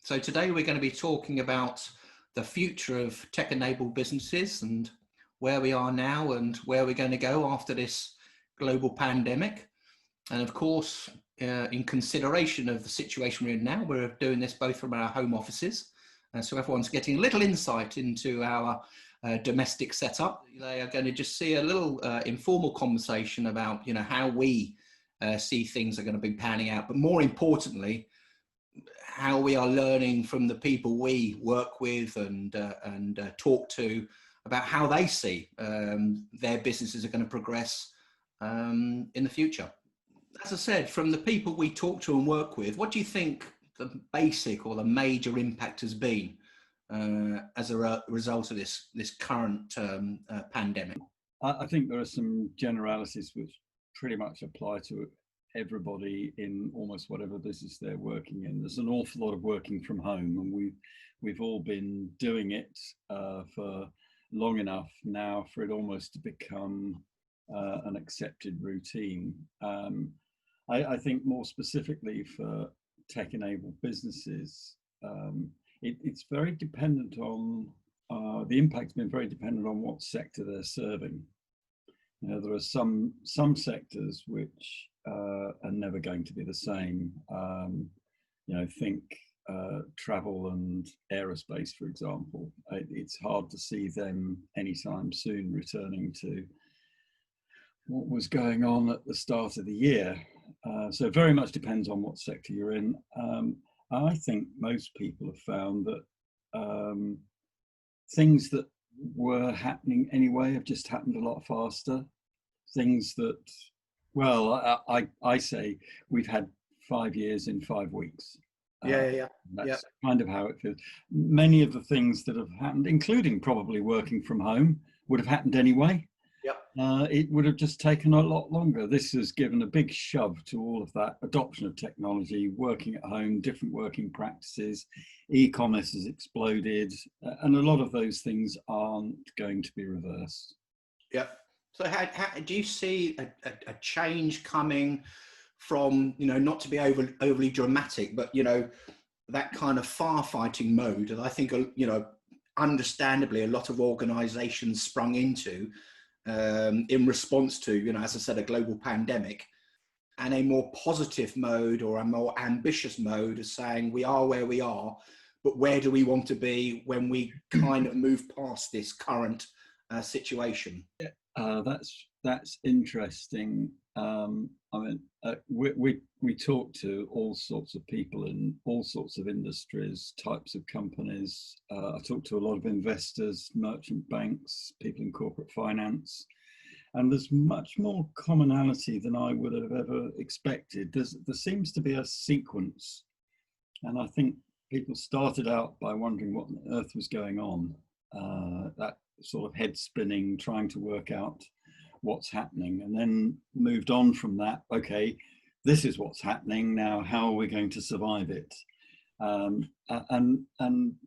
So today we're going to be talking about the future of tech-enabled businesses and where we are now and where we're going to go after this global pandemic. And of course, in consideration of the situation we're in now, we're doing this both from our home offices. So everyone's getting a little insight into our domestic setup. They are going to just see a little informal conversation about, how we see things are going to be panning out, but more importantly, how we are learning from the people we work with and talk to about how they see their businesses are going to progress in the future. As I said, from the people we talk to and work with, what do you think the basic or the major impact has been as a result of this current pandemic? I think there are some generalities which pretty much apply to everybody in almost whatever business they're working in. There's an awful lot of working from home, and we've all been doing it for long enough now for it almost to become an accepted routine. I think more specifically for tech-enabled businesses, it's very dependent on the impact's been very dependent on what sector they're serving. There are some sectors which are never going to be the same. Think travel and aerospace, for example. It's hard to see them anytime soon returning to what was going on at the start of the year. So it very much depends on what sector you're in. I think most people have found that things that were happening anyway have just happened a lot faster. Things that, well, I say we've had 5 years in 5 weeks. That's kind of how it feels. Many of the things that have happened, including probably working from home, would have happened anyway. It would have just taken a lot longer. This has given a big shove to all of that adoption of technology, working at home, different working practices. E-commerce has exploded, and a lot of those things aren't going to be reversed. So how do you see a change coming from, not to be overly dramatic, but, that kind of firefighting mode that I think, understandably a lot of organizations sprung into in response to, as I said, a global pandemic, and a more positive mode or a more ambitious mode of saying we are where we are, but where do we want to be when we kind of move past this current situation? That's interesting. We talk to all sorts of people in all sorts of industries, types of companies. I talk to a lot of investors, merchant banks, people in corporate finance, and there's much more commonality than I would have ever expected. There seems to be a sequence, and I think people started out by wondering what on earth was going on. That sort of head spinning, trying to work out what's happening, and then moved on from that. Okay, this is what's happening now. How are we going to survive it? And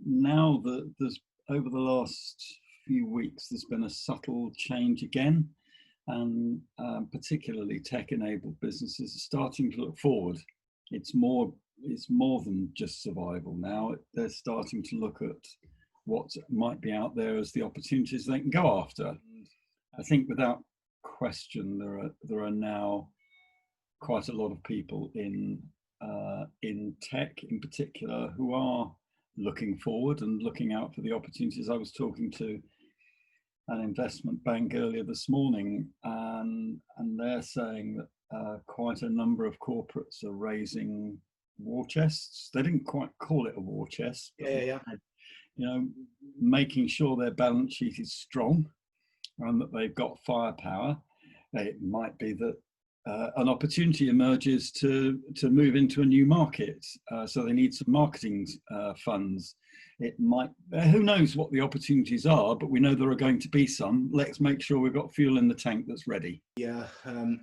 now there's over the last few weeks, there's been a subtle change again, and particularly tech-enabled businesses are starting to look forward. It's more than just survival now. They're starting to look at what might be out there as the opportunities they can go after. I think without question, there are now quite a lot of people in tech in particular who are looking forward and looking out for the opportunities. I was talking to an investment bank earlier this morning, and they're saying that quite a number of corporates are raising war chests. They didn't quite call it a war chest, but making sure their balance sheet is strong and that they've got firepower. It might be that an opportunity emerges to move into a new market, so they need some marketing funds. It might, who knows what the opportunities are, but we know there are going to be some. Let's make sure we've got fuel in the tank that's ready.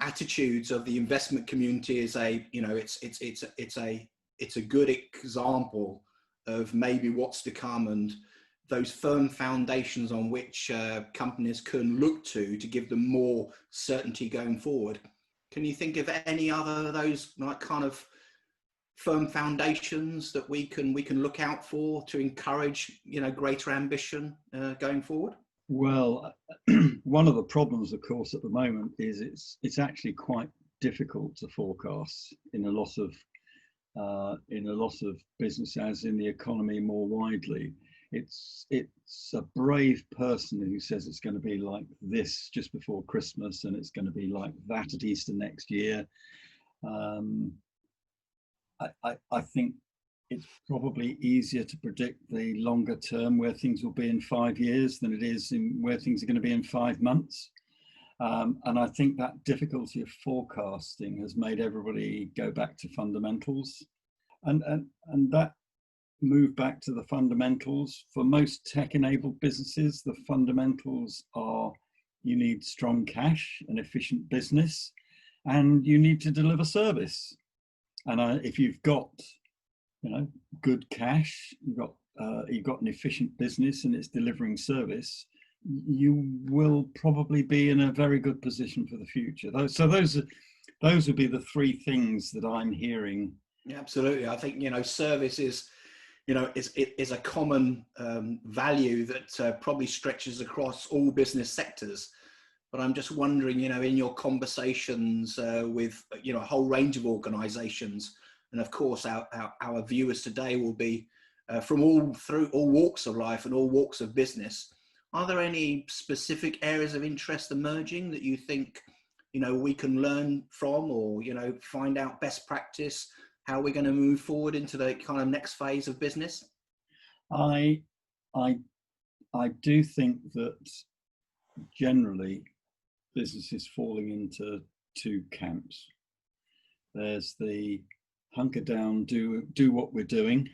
Attitudes of the investment community is it's a good example of maybe what's to come, and those firm foundations on which companies can look to give them more certainty going forward. Can you think of any other of those kind of firm foundations that we can look out for to encourage, greater ambition going forward? Well, one of the problems, of course, at the moment is it's actually quite difficult to forecast in a lot of business, as in the economy more widely. It's a brave person who says it's going to be like this just before Christmas and it's going to be like that at Easter next year. I think it's probably easier to predict the longer term, where things will be in 5 years, than it is in where things are going to be in 5 months. And I think that difficulty of forecasting has made everybody go back to fundamentals, and that move back to the fundamentals. For most tech-enabled businesses, the fundamentals are: you need strong cash, an efficient business, and you need to deliver service. And if you've got, good cash, you've got an efficient business, and it's delivering service, you will probably be in a very good position for the future. So those would be the three things that I'm hearing. Yeah, absolutely. I think service is a common value that probably stretches across all business sectors. But I'm just wondering, in your conversations with a whole range of organisations, and of course our viewers today will be from all walks of life and all walks of business. Are there any specific areas of interest emerging that you think, we can learn from, or, find out best practice, how we're going to move forward into the kind of next phase of business? I do think that generally business is falling into two camps. There's the hunker down, do what we're doing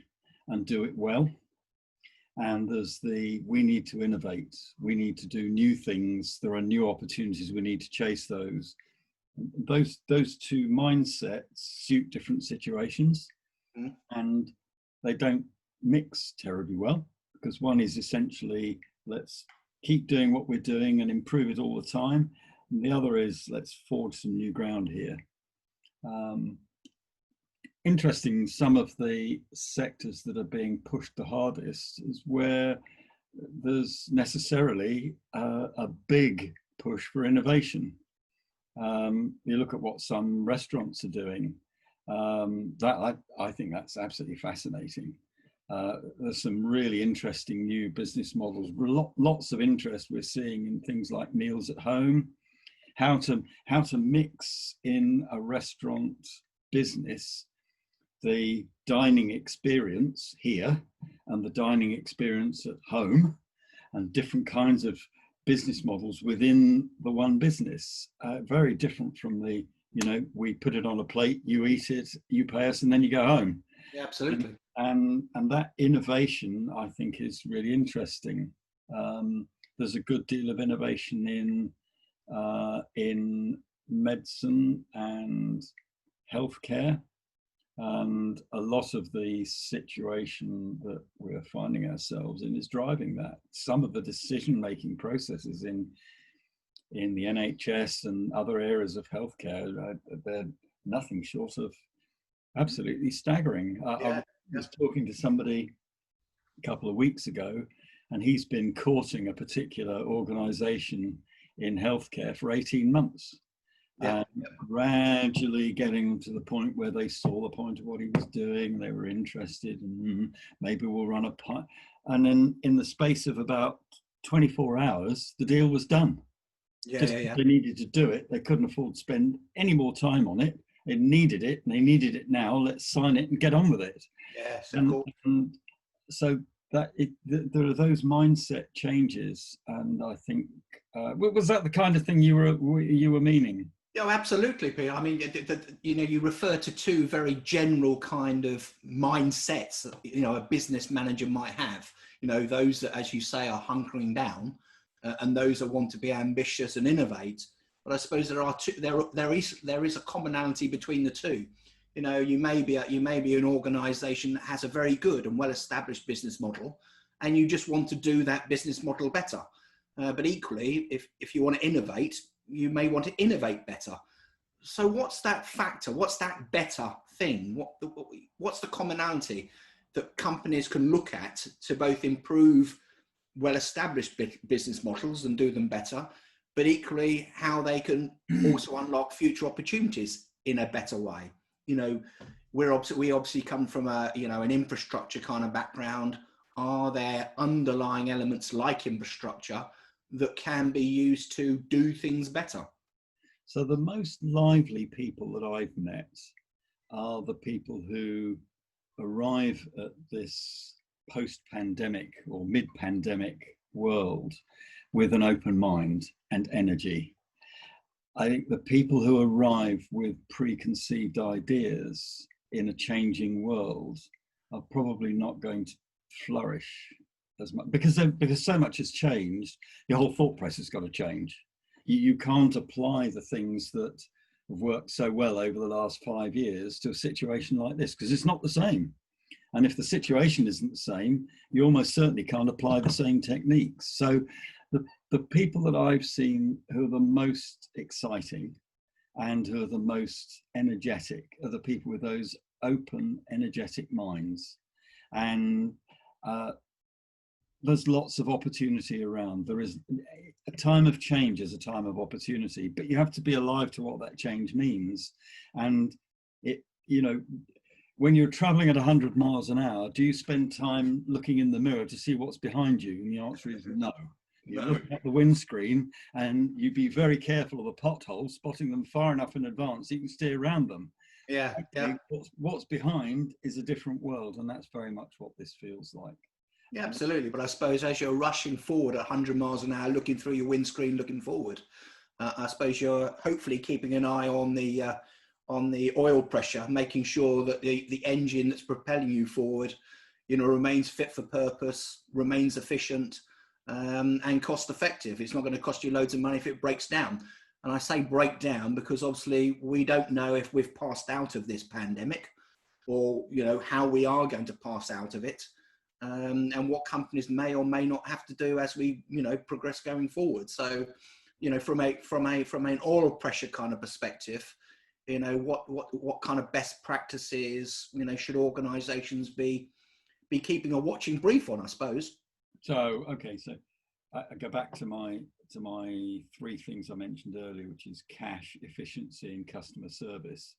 and do it well. And there's the, we need to innovate, we need to do new things, there are new opportunities, we need to chase those. Those two mindsets suit different situations, and they don't mix terribly well, because one is essentially, let's keep doing what we're doing and improve it all the time. And the other is, let's forge some new ground here. Interesting, some of the sectors that are being pushed the hardest is where there's necessarily a big push for innovation. You look at what some restaurants are doing, I think that's absolutely fascinating. There's some really interesting new business models, lots of interest we're seeing in things like meals at home, how to mix in a restaurant business the dining experience here and the dining experience at home, and different kinds of business models within the one business. Very different from the, we put it on a plate, you eat it, you pay us, and then you go home. Yeah, absolutely. And that innovation, I think, is really interesting. There's a good deal of innovation in medicine and healthcare. And a lot of the situation that we're finding ourselves in is driving that. Some of the decision-making processes in the NHS and other areas of healthcare, they're nothing short of absolutely staggering. I was talking to somebody a couple of weeks ago, and he's been courting a particular organisation in healthcare for 18 months. Gradually getting to the point where they saw the point of what he was doing, they were interested, and maybe we'll run a pilot. And then in the space of about 24 hours, the deal was done. They needed to do it. They couldn't afford to spend any more time on it. They needed it, and they needed it now. Let's sign it and get on with it. Yes, and so that there are those mindset changes, and I think was that the kind of thing you were meaning? Yeah, absolutely, Peter. I mean, you refer to two very general kind of mindsets that, a business manager might have. Those that, as you say, are hunkering down, and those that want to be ambitious and innovate. But I suppose there is a commonality between the two. You may be an organisation that has a very good and well-established business model, and you just want to do that business model better. But equally, if you want to innovate, you may want to innovate better. So what's that factor? What's that better thing? What's the commonality that companies can look at to both improve well-established business models and do them better, but equally how they can also unlock future opportunities in a better way? You know, we obviously come from an infrastructure kind of background. Are there underlying elements like infrastructure that can be used to do things better? So the most lively people that I've met are the people who arrive at this post-pandemic or mid-pandemic world with an open mind and energy. I think the people who arrive with preconceived ideas in a changing world are probably not going to flourish as much, because so much has changed. Your whole thought process has got to change. You can't apply the things that have worked so well over the last 5 years to a situation like this, because it's not the same. And if the situation isn't the same, you almost certainly can't apply the same techniques. So the people that I've seen who are the most exciting and who are the most energetic are the people with those open, energetic minds. And there's lots of opportunity around. There is a time of change is a time of opportunity, but you have to be alive to what that change means. And when you're traveling at 100 miles an hour, do you spend time looking in the mirror to see what's behind you? And the answer is no. You look at the windscreen and you be very careful of the potholes, spotting them far enough in advance so you can steer around them. Yeah. What's behind is a different world, and that's very much what this feels like. Yeah, absolutely. But I suppose as you're rushing forward at 100 miles an hour, looking through your windscreen, looking forward, I suppose you're hopefully keeping an eye on the oil pressure, making sure that the engine that's propelling you forward, remains fit for purpose, remains efficient, and cost effective. It's not going to cost you loads of money if it breaks down. And I say break down because obviously we don't know if we've passed out of this pandemic or, how we are going to pass out of it. And what companies may or may not have to do as we, progress going forward. So, from an oil pressure kind of perspective, what kind of best practices, should organisations be keeping a watching brief on, I suppose. So, okay, so I go back to my 3 things I mentioned earlier, which is cash, efficiency, and customer service.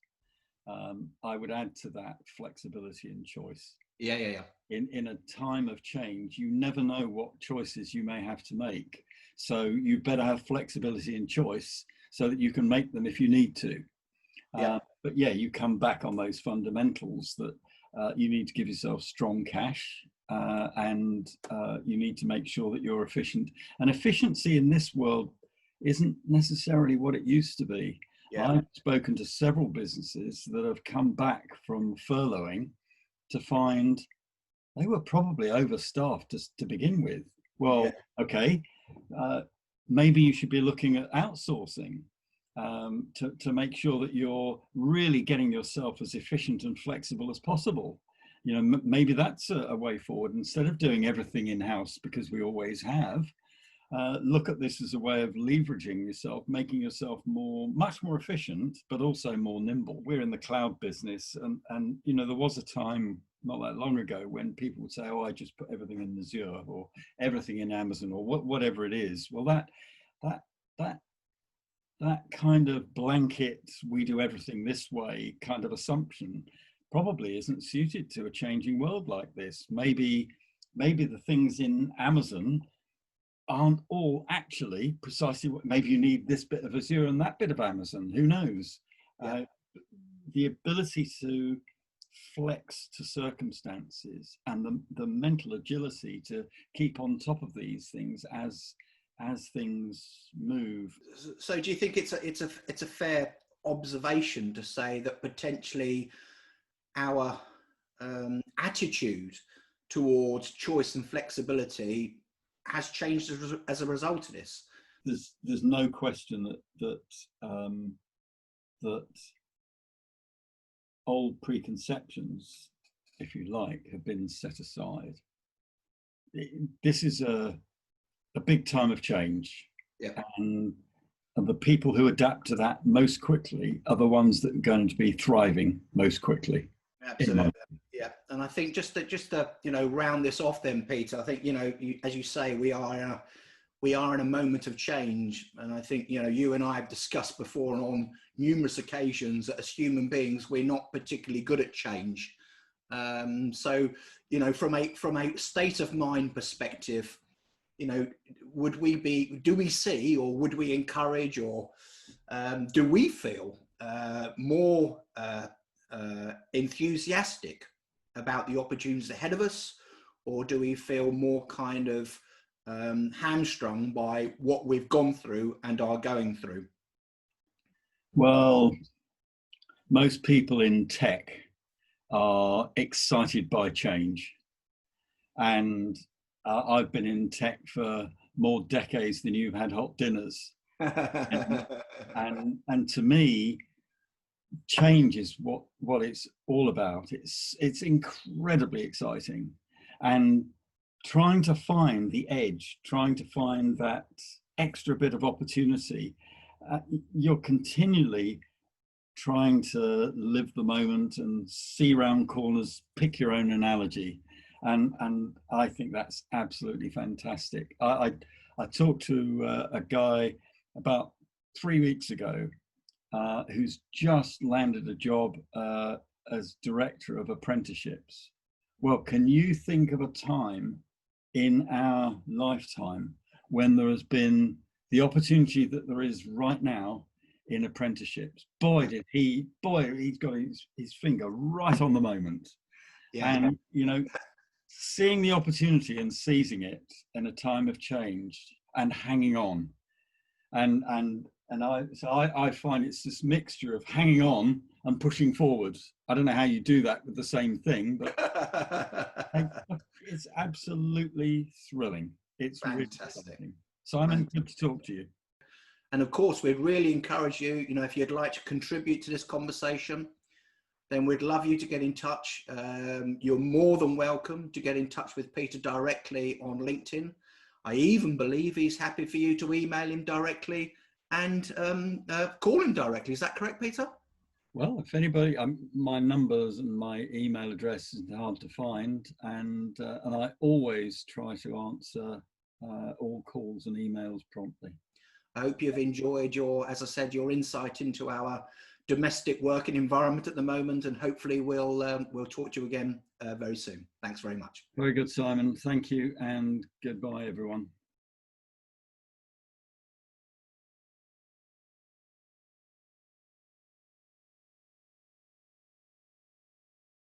I would add to that flexibility and choice. Yeah. In a time of change, you never know what choices you may have to make. So you better have flexibility and choice so that you can make them if you need to. But yeah, you come back on those fundamentals that you need to give yourself strong cash and you need to make sure that you're efficient. And efficiency in this world isn't necessarily what it used to be. Yeah. I've spoken to several businesses that have come back from furloughing to find they were probably overstaffed to begin with. Well, yeah. Okay, maybe you should be looking at outsourcing to make sure that you're really getting yourself as efficient and flexible as possible. Maybe that's a way forward. Instead of doing everything in-house, because we always have, look at this as a way of leveraging yourself, making yourself much more efficient, but also more nimble. We're in the cloud business, and there was a time not that long ago when people would say, "Oh, I just put everything in Azure or everything in Amazon or whatever it is." Well, that kind of blanket, we do everything this way kind of assumption probably isn't suited to a changing world like this. Maybe the things in Amazon aren't all actually precisely what, maybe you need this bit of Azure and that bit of Amazon, who knows? Yeah. The ability to flex to circumstances and the mental agility to keep on top of these things as things move. So do you think it's a fair observation to say that potentially our attitude towards choice and flexibility has changed as a result of this? There's no question that old preconceptions, if you like, have been set aside. This is a big time of change. Yeah. And the people who adapt to that most quickly are the ones that are going to be thriving most quickly. Absolutely. Yeah. And I think just to, you know, round this off then, Peter, I think, you know, as you say, we are in a moment of change. And I think, you know, you and I have discussed before and on numerous occasions that as human beings, we're not particularly good at change. So, you know, from a state of mind perspective, you know, do we see, or would we encourage, or do we feel more enthusiastic about the opportunities ahead of us, or do we feel more kind of hamstrung by what we've gone through and are going through? Well, most people in tech are excited by change, and I've been in tech for more decades than you've had hot dinners. and to me, change is what it's all about. It's incredibly exciting, and trying to find the edge, trying to find that extra bit of opportunity. You're continually trying to live the moment and see round corners, pick your own analogy. And I think that's absolutely fantastic. I talked to a guy about 3 weeks ago who's just landed a job as director of apprenticeships. Well, can you think of a time in our lifetime when there has been the opportunity that there is right now in apprenticeships? He's got his finger right on the moment. Yeah. And, you know, seeing the opportunity and seizing it in a time of change and hanging on. And I find it's this mixture of hanging on and pushing forward. I don't know how you do that with the same thing, but it's absolutely thrilling. It's fantastic. Really exciting. Simon, good to talk to you. And of course, we'd really encourage you, you know, if you'd like to contribute to this conversation, then we'd love you to get in touch. You're more than welcome to get in touch with Peter directly on LinkedIn. I even believe he's happy for you to email him directly and call him directly. Is that correct, Peter? Well, if anybody, my numbers and my email address is hard to find, and I always try to answer all calls and emails promptly. I hope you've enjoyed as I said, your insight into our domestic working environment at the moment, and hopefully we'll talk to you again very soon. Thanks very much. Very good, Simon. Thank you, and goodbye, everyone.